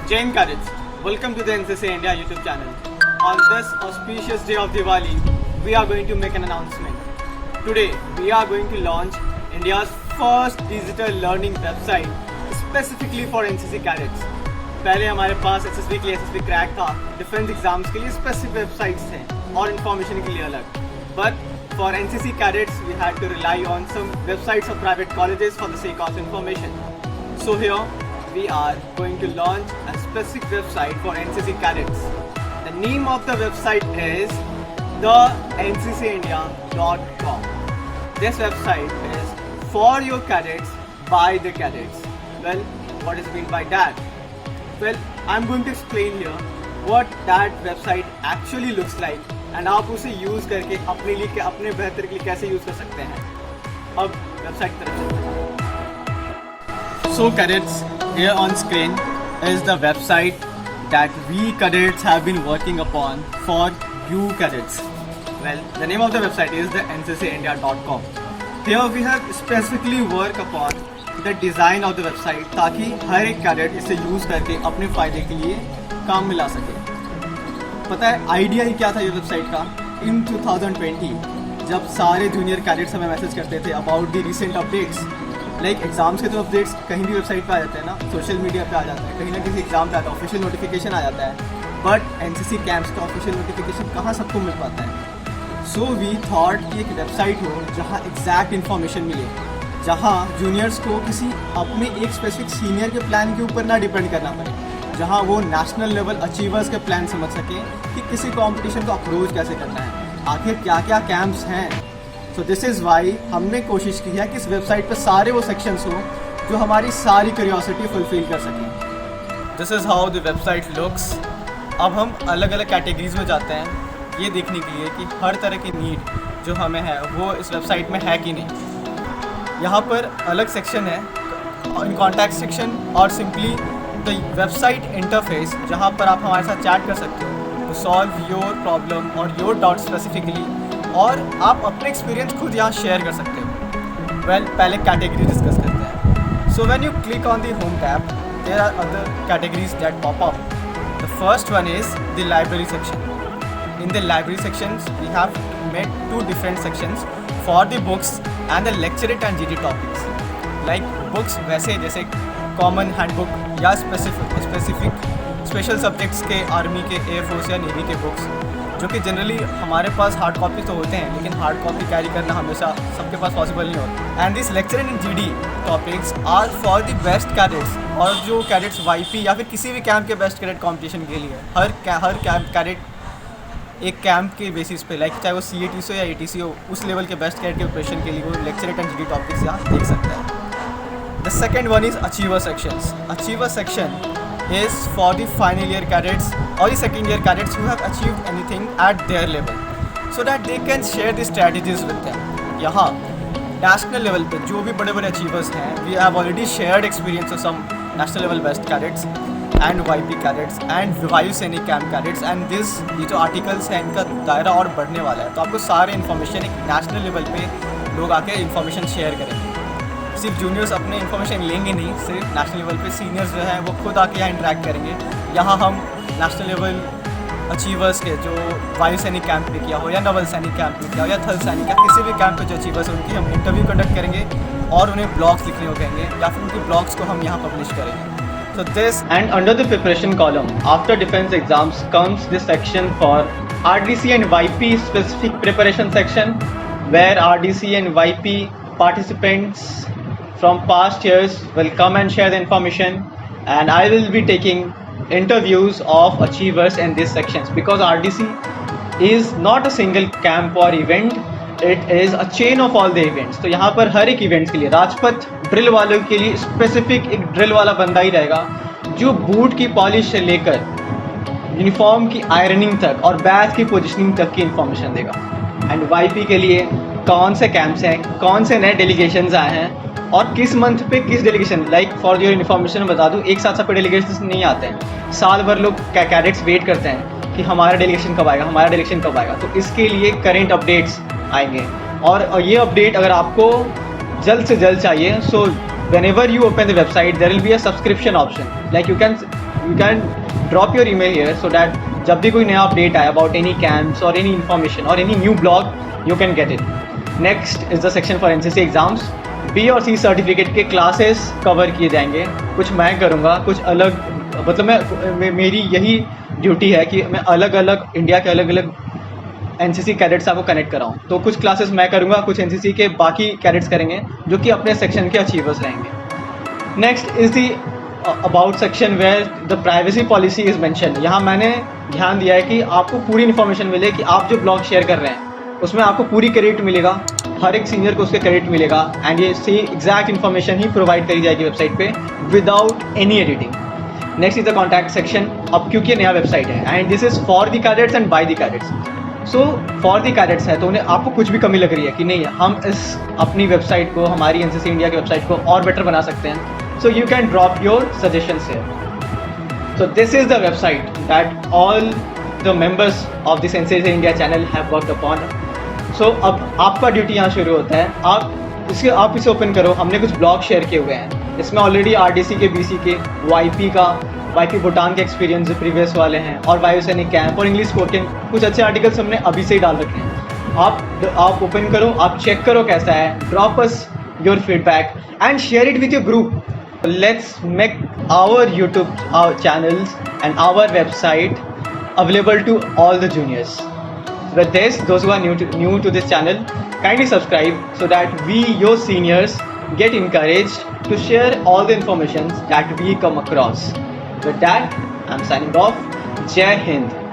Jain Cadets, welcome to the NCC India YouTube channel. On this auspicious day of Diwali, we are going to make an announcement. Today, we are going to launch India's first digital learning website specifically for NCC Cadets. पहले हमारे पास SSB के लिए SSB crack था, defence exams के लिए specific websites थे और information के लिए अलग. But for NCC Cadets, we had to rely on some websites of private colleges for the sake of information. So here, we are going to launch a specific website for NCC Cadets. The name of the website is thenccindia.com. This website is for your cadets by the cadets. Well, what is meant by that? Well, I'm going to explain here what that website actually looks like and आप उसे use करके अपने लिए अपने बेहतर के लिए कैसे यूज़ कर सकते हैं. अब वेबसाइट की तरफ चलते हैं. So cadets, here on screen is the website that we cadets have been working upon for you cadets. Well, the name of the website is the nccindia.com. Here we have specifically worked upon the design of the website ताकि हर एक cadet इसे use करके अपने फ़ायदे के लिए काम में ला सके. पता है आइडिया ही क्या था ये वेबसाइट का? इन 2020 जब सारे जूनियर कैडेट्स हमें मैसेज करते थे about the recent updates, like exams के तो अपडेट्स कहीं भी वेबसाइट पे आ जाते हैं ना, सोशल मीडिया पे आ जाता है, कहीं ना किसी एग्जाम पे आता है, ऑफिशियल नोटिफिकेशन आ जाता है, बट एनसीसी कैंप्स का ऑफिशियल नोटिफिकेशन कहाँ सबको मिल पाता है. सो वी थॉट कि एक वेबसाइट हो जहाँ एग्जैक्ट इन्फॉर्मेशन मिले, जहाँ जूनियर्स को किसी अपने एक स्पेसिफिक सीनियर के प्लान के ऊपर ना डिपेंड करना पड़े, जहाँ वो नेशनल लेवल अचीवर्स के प्लान समझ सकें कि किसी कॉम्पिटिशन को अप्रोच कैसे करना है, आखिर क्या क्या कैंप्स हैं. सो दिस इज़ वाई हमने कोशिश की है कि इस वेबसाइट पर सारे वो सेक्शंस हो जो हमारी सारी क्यूरियोसिटी फुलफिल कर सकें. This is how the website looks. अब हम अलग अलग कैटेगरीज में जाते हैं ये देखने के लिए कि हर तरह की नीड जो हमें है वो इस वेबसाइट में है कि नहीं. यहाँ पर अलग सेक्शन है इन कॉन्टैक्ट सेक्शन और सिंपली द वेबसाइट इंटरफेस जहाँ पर आप हमारे साथ चैट कर सकते हो टू सॉल्व योर प्रॉब्लम और योर डाउट स्पेसिफिकली, और आप अपने एक्सपीरियंस खुद यहाँ शेयर कर सकते हो. वेल, पहले कैटेगरी डिस्कस करते हैं. So when you click on the home tab there are other categories that pop up. The first one is the library section. In the library sections we have made 2 different sections for the books and the lecturate and GT topics. Like books वैसे जैसे common handbook या specific special subjects के army के, air force या navy के books जो कि generally हमारे पास हार्ड कॉपी तो होते हैं लेकिन हार्ड कॉपी कैरी करना हमेशा सबके पास पॉसिबल नहीं होता. And this lecture and GD topics are for the best cadets, और जो कैडेट्स वाईपी या फिर किसी भी कैंप के बेस्ट कैडेट कॉम्पिटिशन के लिए हर कैडेट एक कैंप के बेसिस पे, लाइक चाहे वो CATC हो या ATC हो, उस लेवल के बेस्ट कैडेट के प्रिपरेशन के लिए वो लेक्चर एंड GD टॉपिक्स यहाँ देख सकता है. The second one is achiever sections. Achiever section is for the final year cadets or the second year cadets who have achieved anything at their level so that they can share the strategies with them. यहाँ national level पे जो भी बड़े बड़े achievers हैं, we have already shared experience of some national level best cadets and YP cadets and वायु सैनिक camp cadets, and this ये जो आर्टिकल्स हैं इनका दायरा और बढ़ने वाला है. तो आपको सारे इन्फॉर्मेशन एक नेशनल लेवल पे लोग आके इन्फॉर्मेशन शेयर करेंगे. सिर्फ जूनियर्स अपने इन्फॉर्मेशन लेंगे नहीं, सिर्फ नेशनल लेवल पे सीनियर्स जो हैं वो खुद आके यहाँ इंटरेक्ट करेंगे. यहाँ हम नेशनल लेवल अचीवर्स के जो वायु सैनिक कैंप में किया हो या नवल सैनिक कैंप में किया हो या थल सैनिक या किसी भी कैंप पे जो अचीवर्स हैं उनकी हम इंटरव्यू कंडक्ट करेंगे और उन्हें ब्लॉग्स लिखने को कहेंगे या फिर उनके ब्लॉग्स को हम यहाँ पब्लिश करेंगे. So this and under the preparation column after defense exams comes this section for RDC and YP specific preparation section where RDC and YP participants from past years will come and share the information, and I will be taking interviews of achievers in these sections because RDC is not a single camp or event, it is a chain of all the events. तो यहाँ पर हर एक events के लिए Rajpath drill वालों के लिए specific एक ड्रिल वाला बंदा ही रहेगा जो बूट की पॉलिश से लेकर यूनिफॉर्म की आयरनिंग तक और बैच की पोजिशनिंग तक की इंफॉर्मेशन देगा. एंड YP के लिए कौन से कैंप्स हैं, कौन से नए डेलीगेशंस आए हैं और किस मंथ पे किस delegation, like for your information बता दूं, एक साथ सबके डेलीगेशन नहीं आते हैं. साल भर लोग कैडेट्स वेट करते हैं कि हमारा डेलीगेशन कब आएगा, हमारा डेलीगेशन कब आएगा. तो इसके लिए करेंट अपडेट्स आएंगे और ये अपडेट अगर आपको जल्द से जल्द चाहिए, सो whenever you open the website there will be a subscription option, like you can you can drop your email here so that जब भी कोई नया अपडेट आए about any camps or any information or any new blog, you can get it. Next is the section for NCC exams. B और C certificate के classes cover किए जाएंगे. कुछ मैं करूँगा, कुछ अलग, मतलब मेरी यही ड्यूटी है कि मैं अलग अलग इंडिया के अलग अलग एनसीसी कैडेट्स आपको कनेक्ट कराऊँ. तो कुछ क्लासेस मैं करूँगा, कुछ एनसीसी के बाकी कैडेट्स करेंगे जो कि अपने सेक्शन के अचीवर्स रहेंगे. Next is the about section where the privacy policy is mention. यहाँ मैंने ध्यान दिया है कि आपको पूरी इन्फॉर्मेशन मिले कि आप जो ब्लॉग शेयर कर रहे हैं उसमें आपको पूरी क्रेडिट मिलेगा, हर एक सीनियर को उसके क्रेडिट मिलेगा एंड ये सी एग्जैक्ट इन्फॉर्मेशन ही प्रोवाइड करी जाएगी वेबसाइट पे without any editing. Next is the contact section. अब क्योंकि नया वेबसाइट है and this is for the cadets and by the cadets. So for the cadets है तो उन्हें आपको कुछ भी कमी लग रही है कि नहीं हम इस अपनी वेबसाइट को, हमारी एनसीसी इंडिया की वेबसाइट को और बेटर बना सकते हैं, so you can drop your suggestions here. So this is the website that all the members of this NCC India channel have worked upon. So अब आपका ड्यूटी यहाँ शुरू होता है. आप इसे ओपन करो. हमने कुछ ब्लॉग शेयर किए हुए हैं. इसमें ऑलरेडी आरडीसी के, बीसी के, वाईपी भूटान के एक्सपीरियंस प्रीवियस वाले हैं और वायुसैनिक कैंप और इंग्लिश कोर के कुछ अच्छे आर्टिकल्स हमने अभी से ही डाल रखे हैं. आप ओपन करो, आप चेक करो कैसा है, drop us your feedback and share it with your group. Let's make our YouTube channels and our website available to all the juniors. With this, those who are new to this channel, kindly subscribe so that we, your seniors, get encouraged to share all the information that we come across. With that, I'm signing off. Jai Hind.